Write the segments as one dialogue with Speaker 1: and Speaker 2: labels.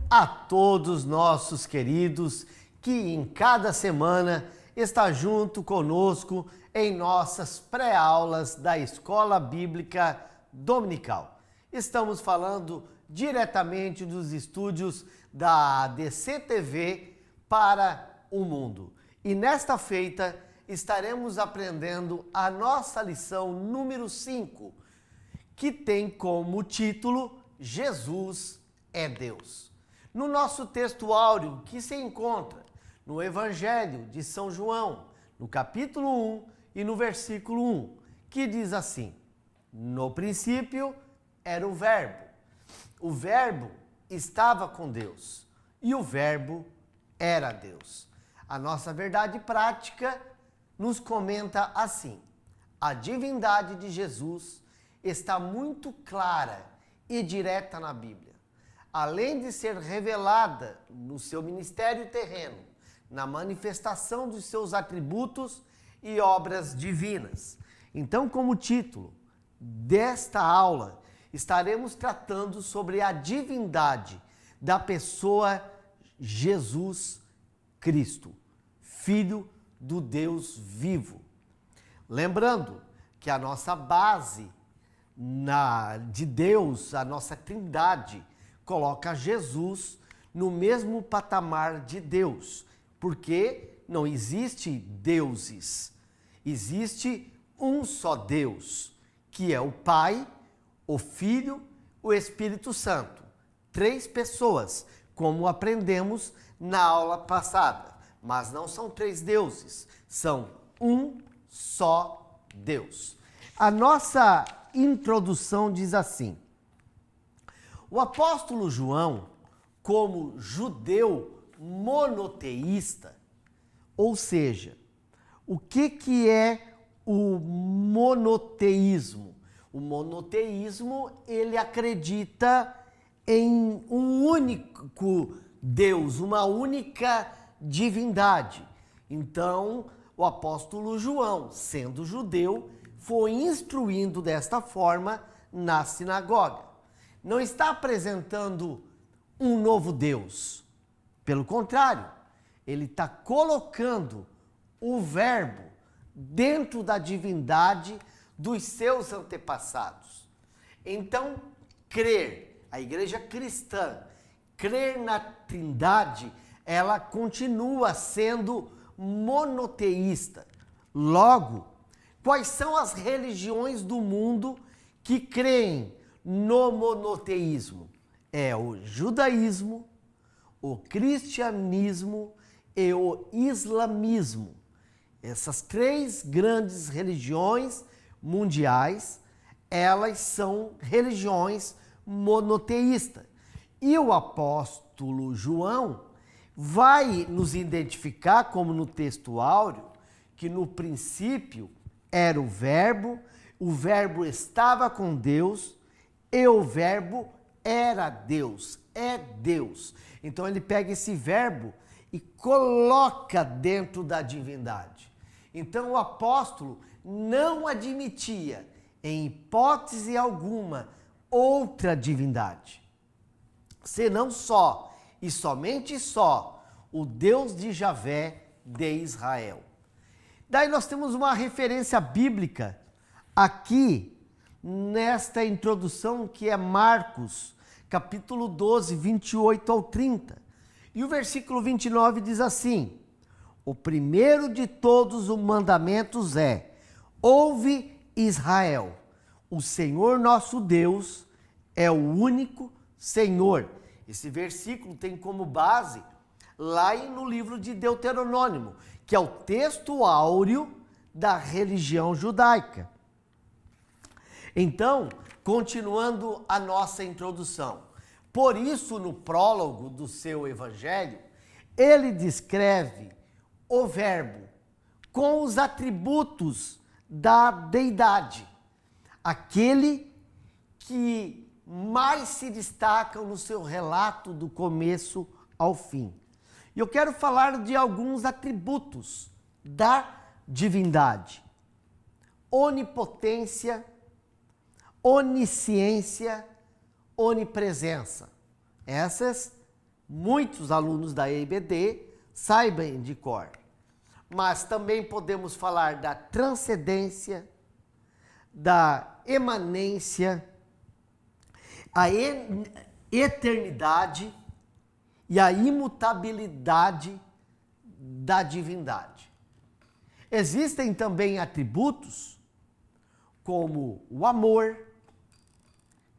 Speaker 1: a todos nossos queridos que em cada semana está junto conosco em nossas pré-aulas da Escola Bíblica Dominical. Estamos falando diretamente dos estúdios da ADC TV para o mundo. E nesta feita estaremos aprendendo a nossa lição número 5, que tem como título Jesus é Deus. No nosso texto áureo que se encontra no Evangelho de São João, no capítulo 1 e no versículo 1, que diz assim: no princípio era o Verbo estava com Deus e o Verbo era Deus. A nossa verdade prática nos comenta assim: a divindade de Jesus está muito clara e direta na Bíblia. Além de ser revelada no seu ministério terreno, na manifestação dos seus atributos e obras divinas. Então, como título desta aula, estaremos tratando sobre a divindade da pessoa Jesus Cristo, Filho do Deus vivo. Lembrando que a nossa base de Deus, a nossa trindade, coloca Jesus no mesmo patamar de Deus, porque não existe deuses, existe um só Deus, que é o Pai, o Filho, o Espírito Santo. 3 pessoas, como aprendemos na aula passada, mas não são 3 deuses, são um só Deus. A nossa introdução diz assim: o apóstolo João, como judeu monoteísta, ou seja, o que é o monoteísmo? O monoteísmo, ele acredita em um único Deus, uma única divindade. Então, o apóstolo João, sendo judeu, foi instruindo desta forma na sinagoga. Não está apresentando um novo Deus. Pelo contrário, ele está colocando o Verbo dentro da divindade dos seus antepassados. Então, a igreja cristã, crer na Trindade, ela continua sendo monoteísta. Logo, quais são as religiões do mundo que creem no monoteísmo? É o judaísmo, o cristianismo e o islamismo. Essas 3 grandes religiões mundiais, elas são religiões monoteístas. E o apóstolo João vai nos identificar, como no texto áureo, que no princípio era o Verbo estava com Deus e o Verbo era Deus, é Deus. Então ele pega esse Verbo e coloca dentro da divindade. Então o apóstolo não admitia, em hipótese alguma, outra divindade, senão só e somente só o Deus de Javé de Israel. Daí nós temos uma referência bíblica aqui nesta introdução, que é Marcos, capítulo 12, 28 ao 30. E o versículo 29 diz assim: o primeiro de todos os mandamentos é: ouve Israel, o Senhor nosso Deus é o único Senhor. Esse versículo tem como base lá no livro de Deuteronômio, que é o texto áureo da religião judaica. Então, continuando a nossa introdução, por isso no prólogo do seu evangelho, ele descreve o Verbo com os atributos da deidade, aquele que mais se destacam no seu relato do começo ao fim. E eu quero falar de alguns atributos da divindade: onipotência, onisciência, onipresença. Essas muitos alunos da EIBD saibam de cor. Mas também podemos falar da transcendência, da emanência, a eternidade e a imutabilidade da divindade. Existem também atributos como o amor,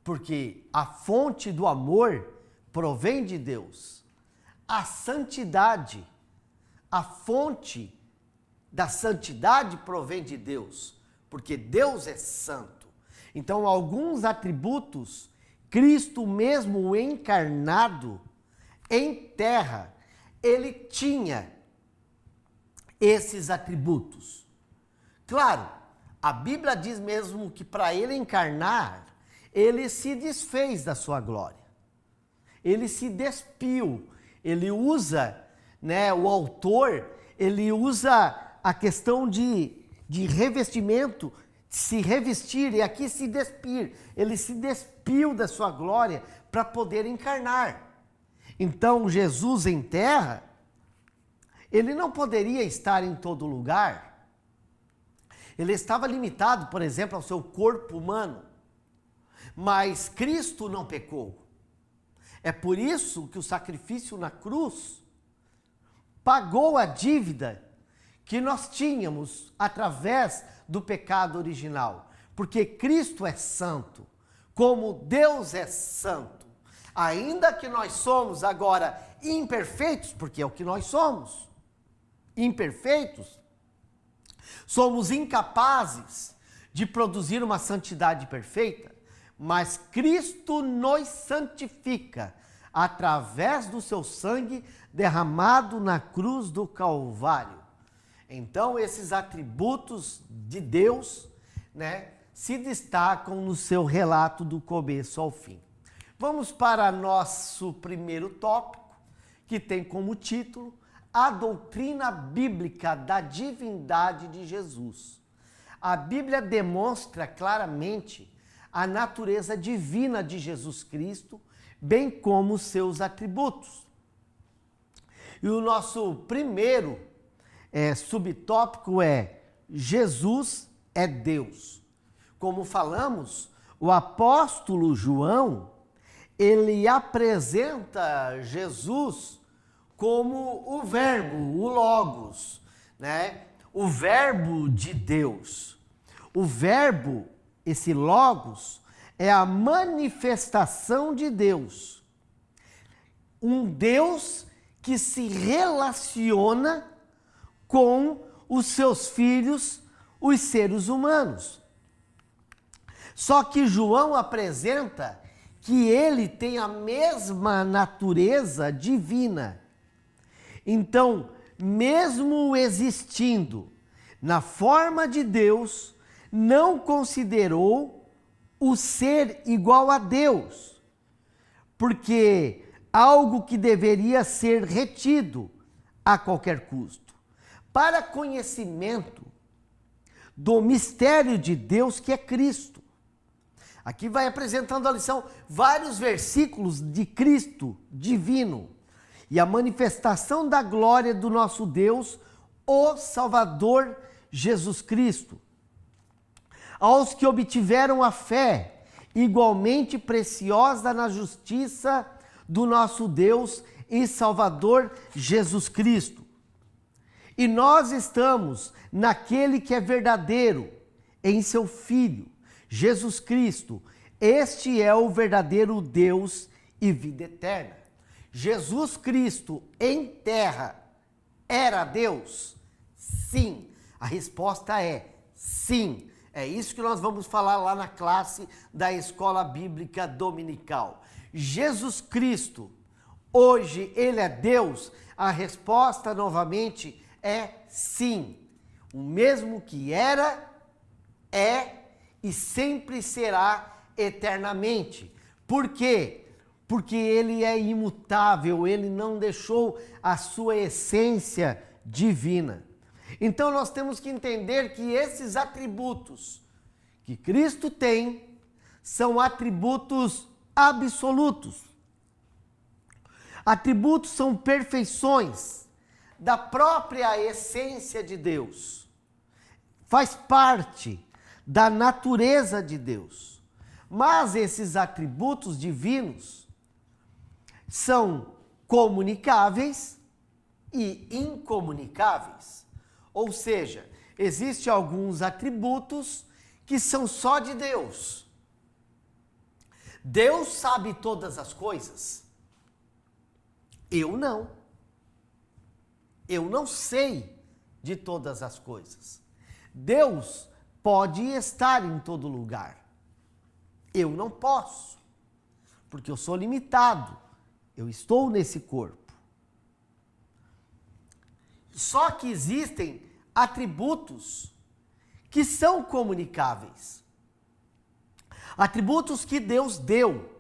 Speaker 1: porque a fonte do amor provém de Deus. A santidade, a fonte da santidade provém de Deus, porque Deus é santo. Então, alguns atributos, Cristo mesmo encarnado em terra, ele tinha esses atributos. Claro, a Bíblia diz mesmo que para ele encarnar, ele se desfez da sua glória. Ele se despiu. Ele usa, o autor, ele usa a questão de revestimento, se revestir e aqui se despir. Ele se despiu da sua glória para poder encarnar. Então, Jesus em terra, ele não poderia estar em todo lugar. Ele estava limitado, por exemplo, ao seu corpo humano. Mas Cristo não pecou. É por isso que o sacrifício na cruz pagou a dívida que nós tínhamos através do pecado original. Porque Cristo é santo, como Deus é santo. Ainda que nós somos agora imperfeitos, porque é o que nós somos, imperfeitos, somos incapazes de produzir uma santidade perfeita, mas Cristo nos santifica através do seu sangue derramado na cruz do Calvário. Então, esses atributos de Deus, se destacam no seu relato do começo ao fim. Vamos para nosso primeiro tópico, que tem como título a doutrina bíblica da divindade de Jesus. A Bíblia demonstra claramente a natureza divina de Jesus Cristo, bem como os seus atributos. E o nosso primeiro subtópico é Jesus é Deus. Como falamos, o apóstolo João, ele apresenta Jesus como o verbo, o logos, o verbo de Deus. O verbo, esse logos, é a manifestação de Deus. Um Deus que se relaciona com os seus filhos, os seres humanos. Só que João apresenta que ele tem a mesma natureza divina. Então, mesmo existindo na forma de Deus, não considerou o ser igual a Deus, porque algo que deveria ser retido a qualquer custo, para conhecimento do mistério de Deus que é Cristo. Aqui vai apresentando a lição vários versículos de Cristo divino e a manifestação da glória do nosso Deus, o Salvador Jesus Cristo. Aos que obtiveram a fé igualmente preciosa na justiça do nosso Deus e Salvador Jesus Cristo. E nós estamos naquele que é verdadeiro, em seu Filho, Jesus Cristo. Este é o verdadeiro Deus e vida eterna. Jesus Cristo em terra era Deus? Sim. A resposta é sim. É isso que nós vamos falar lá na classe da Escola Bíblica Dominical. Jesus Cristo, hoje ele é Deus? A resposta novamente é sim. O mesmo que era, é e sempre será eternamente. Por quê? Porque ele é imutável, ele não deixou a sua essência divina. Então nós temos que entender que esses atributos que Cristo tem são atributos absolutos. Atributos são perfeições da própria essência de Deus. Faz parte da natureza de Deus. Mas esses atributos divinos são comunicáveis e incomunicáveis. Ou seja, existem alguns atributos que são só de Deus. Deus sabe todas as coisas. Eu não. Eu não sei de todas as coisas. Deus pode estar em todo lugar. Eu não posso, porque eu sou limitado. Eu estou nesse corpo. Só que existem atributos que são comunicáveis. Atributos que Deus deu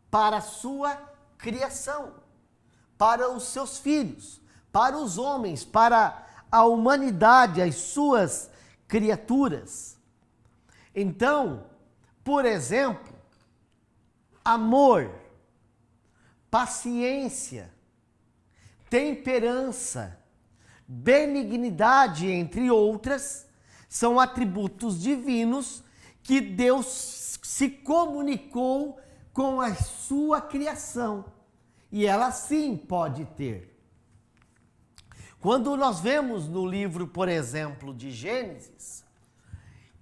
Speaker 1: para a sua criação, para os seus filhos, para os homens, para a humanidade, as suas criaturas. Então, por exemplo, amor, paciência, temperança, benignidade, entre outras, são atributos divinos que Deus se comunicou com a sua criação. E ela sim pode ter. Quando nós vemos no livro, por exemplo, de Gênesis,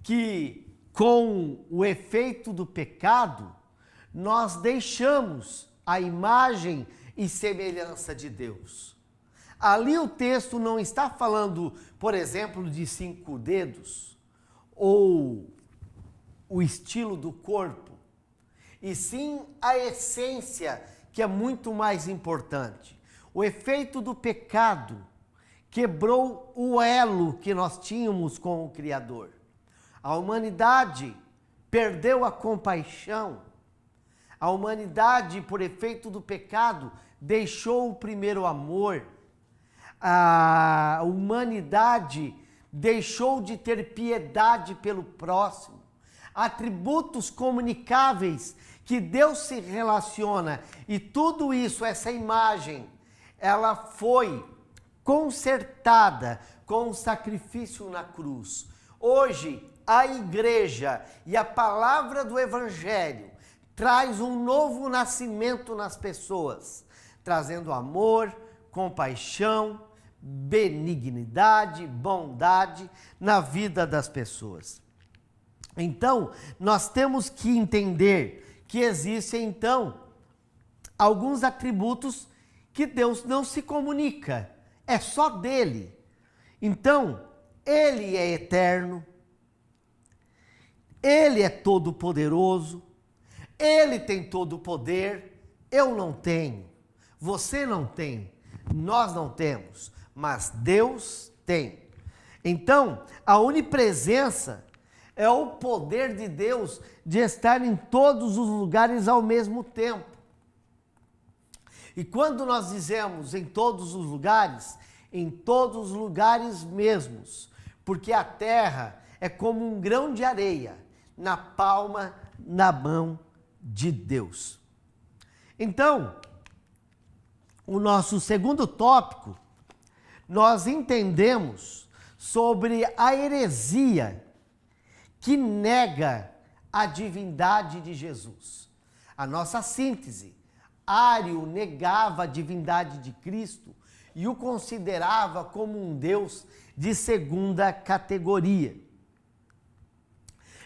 Speaker 1: que com o efeito do pecado, nós deixamos a imagem e semelhança de Deus. Ali o texto não está falando, por exemplo, de 5 dedos, ou o estilo do corpo, e sim a essência, que é muito mais importante. O efeito do pecado quebrou o elo que nós tínhamos com o Criador. A humanidade perdeu a compaixão. A humanidade, por efeito do pecado, deixou o primeiro amor. A humanidade deixou de ter piedade pelo próximo. Atributos comunicáveis que Deus se relaciona, e tudo isso, essa imagem, ela foi consertada com o sacrifício na cruz. Hoje, a igreja e a palavra do Evangelho traz um novo nascimento nas pessoas, trazendo amor, compaixão, benignidade, bondade na vida das pessoas. Então, nós temos que entender que existem, então, alguns atributos que Deus não se comunica, é só dele. Então, ele é eterno, ele é todo-poderoso, ele tem todo o poder, eu não tenho, você não tem, nós não temos, mas Deus tem. Então, a onipresença é o poder de Deus de estar em todos os lugares ao mesmo tempo. E quando nós dizemos em todos os lugares mesmos, porque a terra é como um grão de areia na palma, na mão de Deus. Então, o nosso segundo tópico, nós entendemos sobre a heresia que nega a divindade de Jesus. A nossa síntese: Ário negava a divindade de Cristo e o considerava como um Deus de segunda categoria.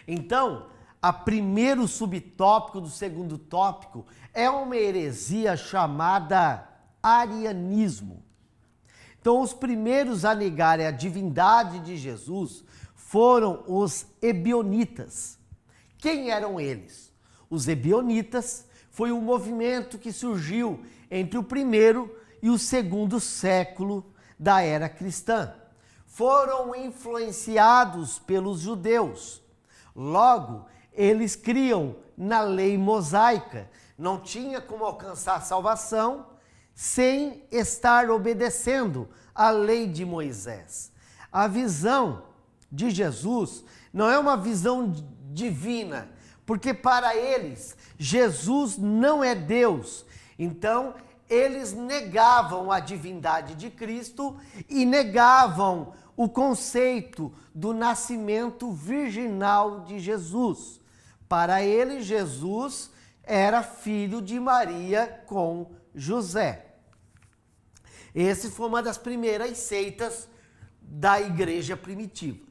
Speaker 1: Então, o primeiro subtópico do segundo tópico é uma heresia chamada arianismo. Então, os primeiros a negarem a divindade de Jesus foram os ebionitas. Quem eram eles? Os ebionitas foi um movimento que surgiu entre o primeiro e o segundo século da era cristã. Foram influenciados pelos judeus. Logo, eles criam na lei mosaica. Não tinha como alcançar a salvação sem estar obedecendo à lei de Moisés. A visão de Jesus não é uma visão divina, porque para eles Jesus não é Deus. Então eles negavam a divindade de Cristo e negavam o conceito do nascimento virginal de Jesus. Para eles, Jesus era filho de Maria com José. Essa foi uma das primeiras seitas da igreja primitiva.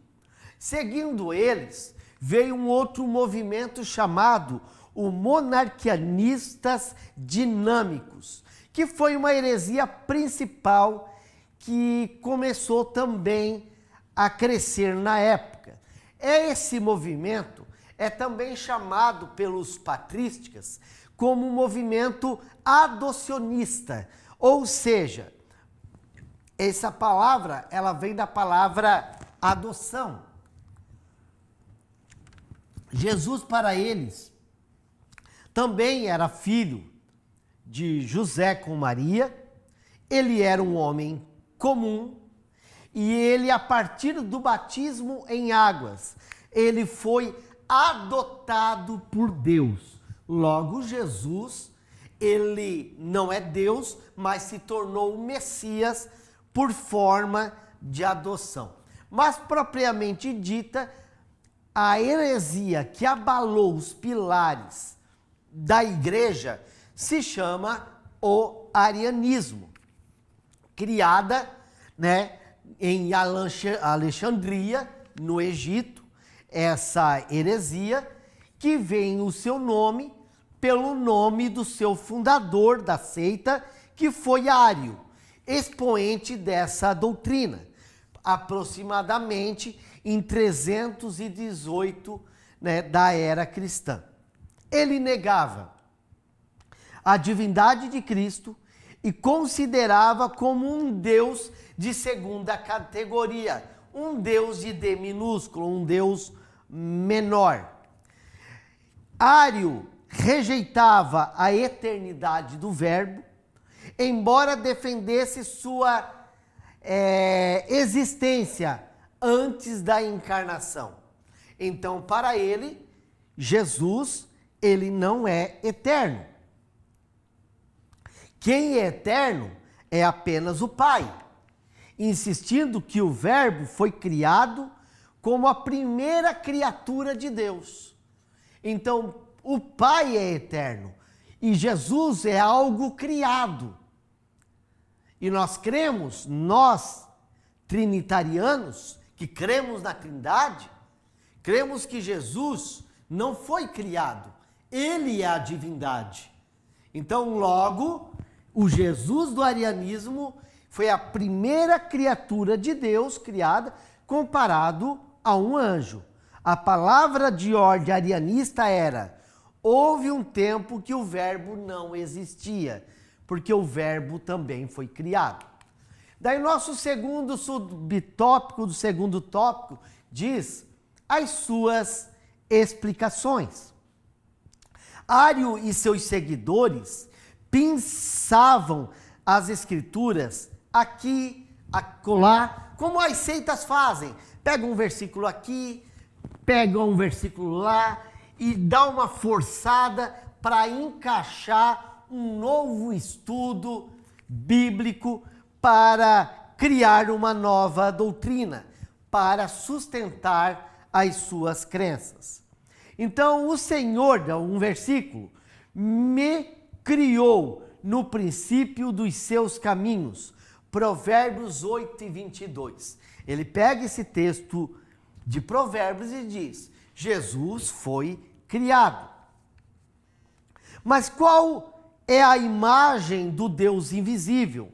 Speaker 1: Seguindo eles, veio um outro movimento chamado o monarquianistas dinâmicos, que foi uma heresia principal que começou também a crescer na época. Esse movimento é também chamado pelos patrísticos como um movimento adocionista, ou seja, essa palavra, ela vem da palavra adoção. Jesus, para eles, também era filho de José com Maria, ele era um homem comum, e ele, a partir do batismo em águas, ele foi adotado por Deus. Logo, Jesus, ele não é Deus, mas se tornou o Messias por forma de adoção. Mas, propriamente dita, a heresia que abalou os pilares da igreja se chama o arianismo, criada, em Alexandria, no Egito, essa heresia que vem o seu nome pelo nome do seu fundador da seita, que foi Ário, expoente dessa doutrina, aproximadamente em 318 da era cristã. Ele negava a divindade de Cristo e considerava como um Deus de segunda categoria, um Deus de D minúsculo, um Deus menor. Ário rejeitava a eternidade do Verbo, embora defendesse sua existência antes da encarnação. Então, para ele, Jesus, ele não é eterno. Quem é eterno é apenas o Pai, insistindo que o Verbo foi criado como a primeira criatura de Deus. Então, o Pai é eterno e Jesus é algo criado. E nós cremos, nós trinitarianos, que cremos na Trindade, cremos que Jesus não foi criado, ele é a divindade. Então, logo, o Jesus do arianismo foi a primeira criatura de Deus criada comparado a um anjo. A palavra de ordem arianista era: houve um tempo que o Verbo não existia, porque o Verbo também foi criado. Daí nosso segundo subtópico do segundo tópico diz as suas explicações. Ário e seus seguidores pensavam as escrituras aqui, acolá, como as seitas fazem. Pegam um versículo aqui, pegam um versículo lá e dá uma forçada para encaixar um novo estudo bíblico para criar uma nova doutrina, para sustentar as suas crenças. Então, o Senhor, um versículo, me criou no princípio dos seus caminhos. Provérbios 8:22. Ele pega esse texto de Provérbios e diz: Jesus foi criado. Mas qual é a imagem do Deus invisível?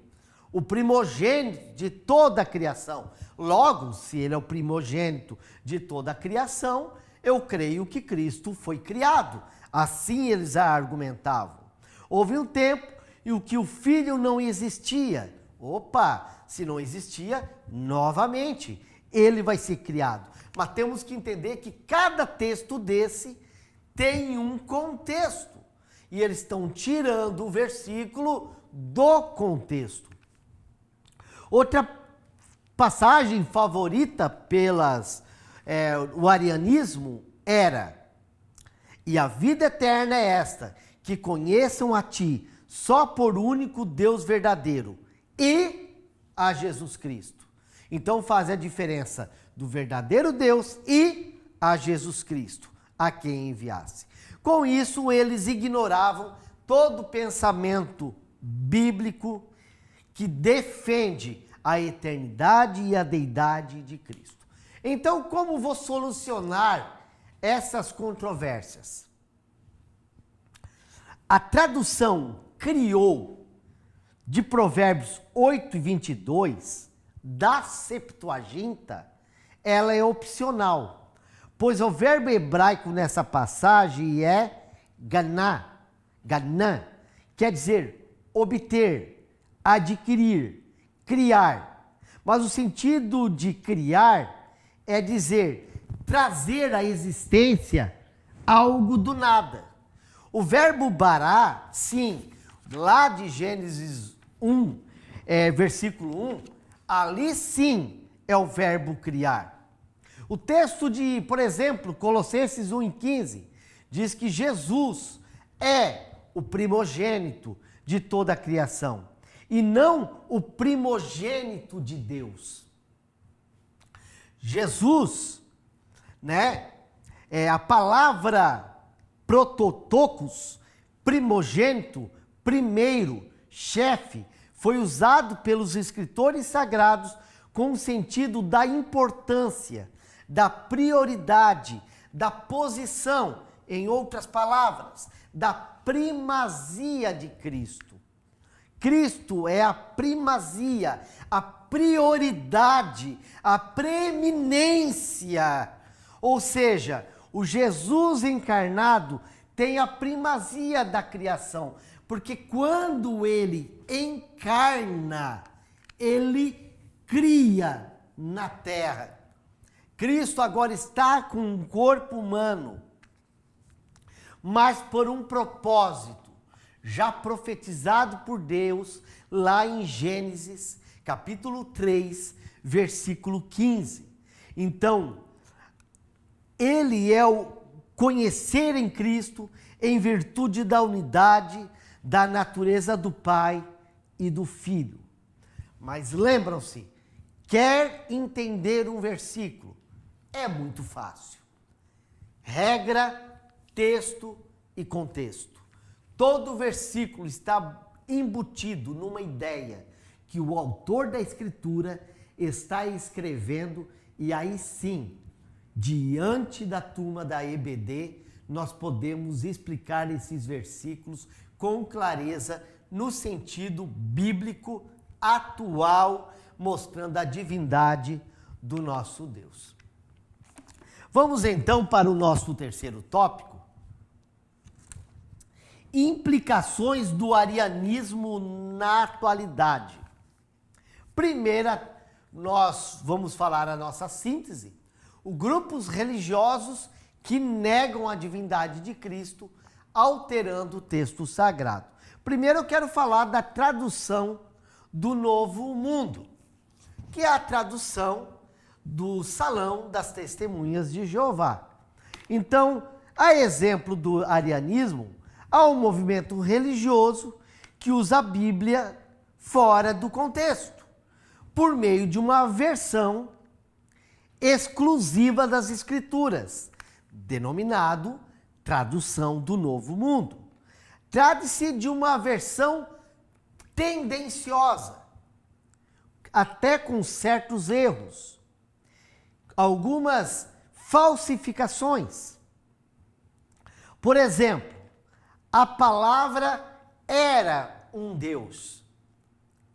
Speaker 1: O primogênito de toda a criação. Logo, se ele é o primogênito de toda a criação, eu creio que Cristo foi criado. Assim eles argumentavam. Houve um tempo em que o Filho não existia. Opa, se não existia, novamente, ele vai ser criado. Mas temos que entender que cada texto desse tem um contexto. E eles estão tirando o versículo do contexto. Outra passagem favorita o arianismo era: e a vida eterna é esta, que conheçam a ti, só por único Deus verdadeiro e a Jesus Cristo. Então faz a diferença do verdadeiro Deus e a Jesus Cristo, a quem enviasse. Com isso, eles ignoravam todo pensamento bíblico que defende a eternidade e a deidade de Cristo. Então, como vou solucionar essas controvérsias? A tradução criou de Provérbios 8 e 22 da Septuaginta, ela é opcional, pois o verbo hebraico nessa passagem é ganã, quer dizer obter, adquirir, criar. Mas o sentido de criar é dizer trazer à existência algo do nada. O verbo bará, sim, lá de Gênesis 1, versículo 1, ali sim é o verbo criar. O texto de, por exemplo, Colossenses 1:15, diz que Jesus é o primogênito de toda a criação e não o primogênito de Deus. Jesus, a palavra prototokos, primogênito, primeiro, chefe, foi usado pelos escritores sagrados com o sentido da importância, da prioridade, da posição, em outras palavras, da primazia de Cristo. Cristo é a primazia, a prioridade, a preeminência. Ou seja, o Jesus encarnado tem a primazia da criação, porque quando ele encarna, ele cria na terra. Cristo agora está com um corpo humano, mas por um propósito já profetizado por Deus lá em Gênesis, capítulo 3, versículo 15. Então, ele é o conhecer em Cristo em virtude da unidade da natureza do Pai e do Filho. Mas lembram-se, quer entender um versículo? É muito fácil. Regra, texto e contexto. Todo versículo está embutido numa ideia que o autor da Escritura está escrevendo, e aí sim, diante da turma da EBD, nós podemos explicar esses versículos com clareza no sentido bíblico atual, mostrando a divindade do nosso Deus. Vamos então para o nosso terceiro tópico. Implicações do arianismo na atualidade. Primeira, nós vamos falar a nossa síntese. Os grupos religiosos que negam a divindade de Cristo, alterando o texto sagrado. Primeiro eu quero falar da tradução do Novo Mundo, que é a tradução do Salão das Testemunhas de Jeová. Então, a exemplo do arianismo, há um movimento religioso que usa a Bíblia fora do contexto, por meio de uma versão exclusiva das Escrituras, denominado Tradução do Novo Mundo. Trata-se de uma versão tendenciosa, até com certos erros, algumas falsificações. Por exemplo, a palavra era um Deus.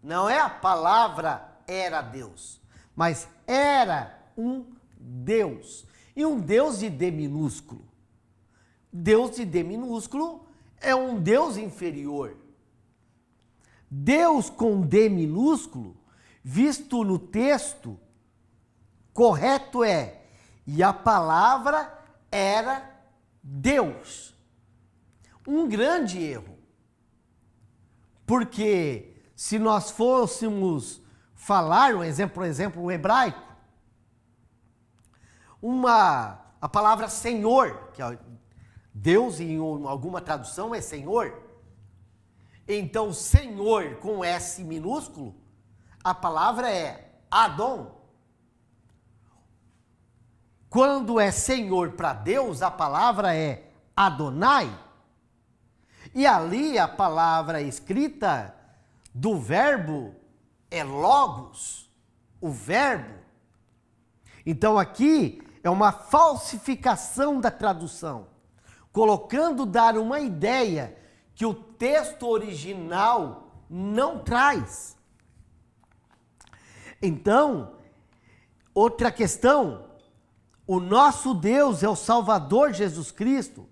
Speaker 1: Não é a palavra era Deus, mas era um Deus. E um Deus de D minúsculo. Deus de D minúsculo é um Deus inferior. Deus com D minúsculo, visto no texto, correto é, e a palavra era Deus. Um grande erro. Porque se nós fôssemos falar, por exemplo, o hebraico, a palavra Senhor, que é Deus em alguma tradução é Senhor, Então, Senhor com S minúsculo, a palavra é Adon. Quando é Senhor para Deus, a palavra é Adonai. E ali a palavra escrita do verbo é logos, o verbo. Então aqui é uma falsificação da tradução, colocando dar uma ideia que o texto original não traz. Então, outra questão, o nosso Deus é o Salvador Jesus Cristo.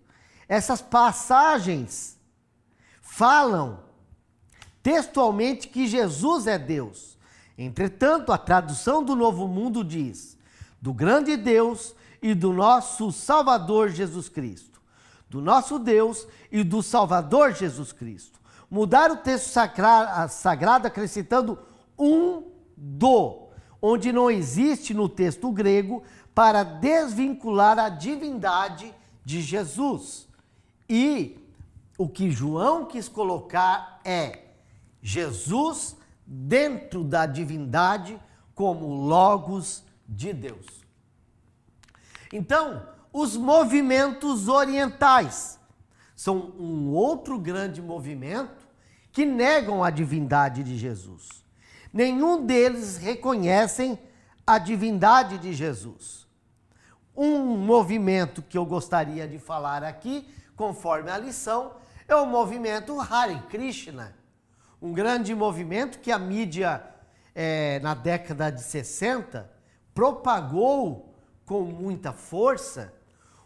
Speaker 1: Essas passagens falam textualmente que Jesus é Deus. Entretanto, a tradução do Novo Mundo diz: do grande Deus e do nosso Salvador Jesus Cristo. Do nosso Deus e do Salvador Jesus Cristo. Mudar o texto sagrado acrescentando do, onde não existe no texto grego, para desvincular a divindade de Jesus. E o que João quis colocar é Jesus dentro da divindade como Logos de Deus. Então, os movimentos orientais são um outro grande movimento que negam a divindade de Jesus. Nenhum deles reconhecem a divindade de Jesus. Um movimento que eu gostaria de falar aqui, conforme a lição, é o movimento Hare Krishna. Um grande movimento que a mídia, na década de 60, propagou com muita força.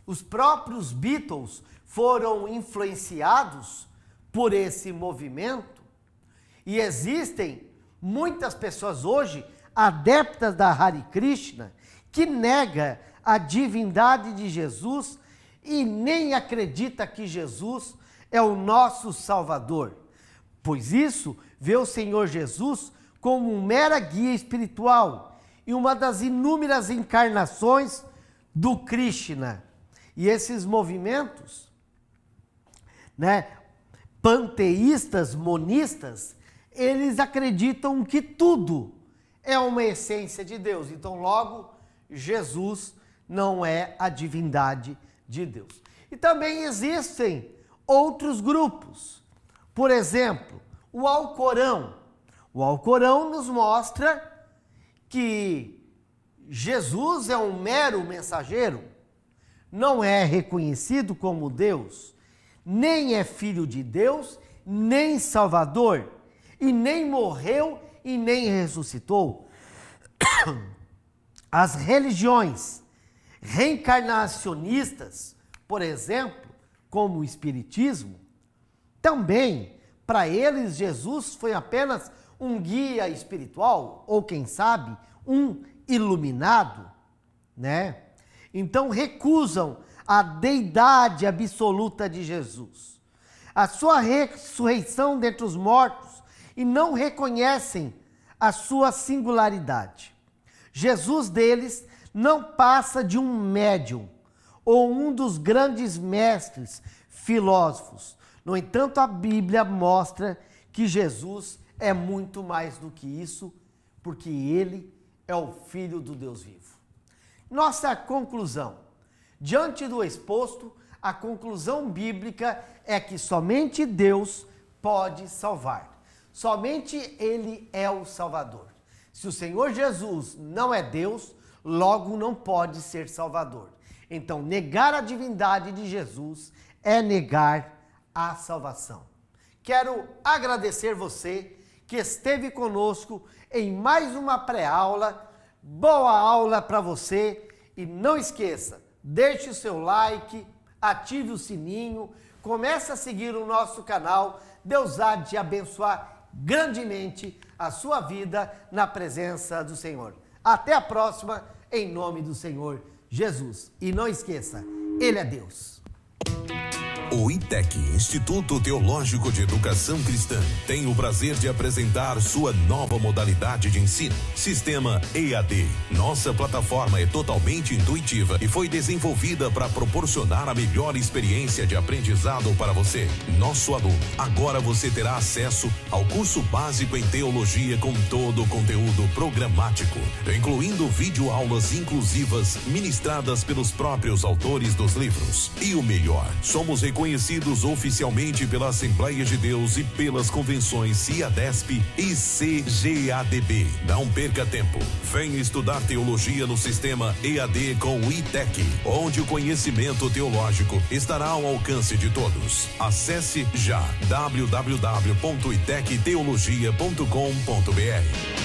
Speaker 1: Os próprios Beatles foram influenciados por esse movimento. E existem muitas pessoas hoje, adeptas da Hare Krishna, que nega a divindade de Jesus e nem acredita que Jesus é o nosso Salvador. Pois isso vê o Senhor Jesus como um mera guia espiritual e uma das inúmeras encarnações do Krishna. E esses movimentos, panteístas, monistas, eles acreditam que tudo é uma essência de Deus. Então, logo, Jesus não é a divindade de Deus. E também existem outros grupos. Por exemplo, o Alcorão. O Alcorão nos mostra que Jesus é um mero mensageiro, não é reconhecido como Deus, nem é filho de Deus, nem Salvador, e nem morreu e nem ressuscitou. As religiões reencarnacionistas, por exemplo, como o Espiritismo, também, para eles, Jesus foi apenas um guia espiritual, ou quem sabe, um iluminado, Então recusam a deidade absoluta de Jesus, a sua ressurreição dentre os mortos, e não reconhecem a sua singularidade. Jesus deles não passa de um médium ou um dos grandes mestres filósofos. No entanto, a Bíblia mostra que Jesus é muito mais do que isso, porque ele é o Filho do Deus vivo. Nossa conclusão. Diante do exposto, a conclusão bíblica é que somente Deus pode salvar. Somente Ele é o Salvador. Se o Senhor Jesus não é Deus, logo não pode ser Salvador. Então, negar a divindade de Jesus é negar a salvação. Quero agradecer você que esteve conosco em mais uma pré-aula. Boa aula para você e não esqueça, deixe o seu like, ative o sininho, comece a seguir o nosso canal. Deus há de abençoar grandemente a sua vida na presença do Senhor. Até a próxima, em nome do Senhor Jesus. E não esqueça, Ele é Deus.
Speaker 2: O ITEC, Instituto Teológico de Educação Cristã, tem o prazer de apresentar sua nova modalidade de ensino, Sistema EAD. Nossa plataforma é totalmente intuitiva e foi desenvolvida para proporcionar a melhor experiência de aprendizado para você, nosso aluno. Agora você terá acesso ao curso básico em teologia com todo o conteúdo programático, incluindo videoaulas inclusivas ministradas pelos próprios autores dos livros. E o melhor, somos reconhecidos oficialmente pela Assembleia de Deus e pelas convenções CIADESP e CGADB. Não perca tempo. Venha estudar teologia no sistema EAD com o ITEC, onde o conhecimento teológico estará ao alcance de todos. Acesse já www.itecteologia.com.br.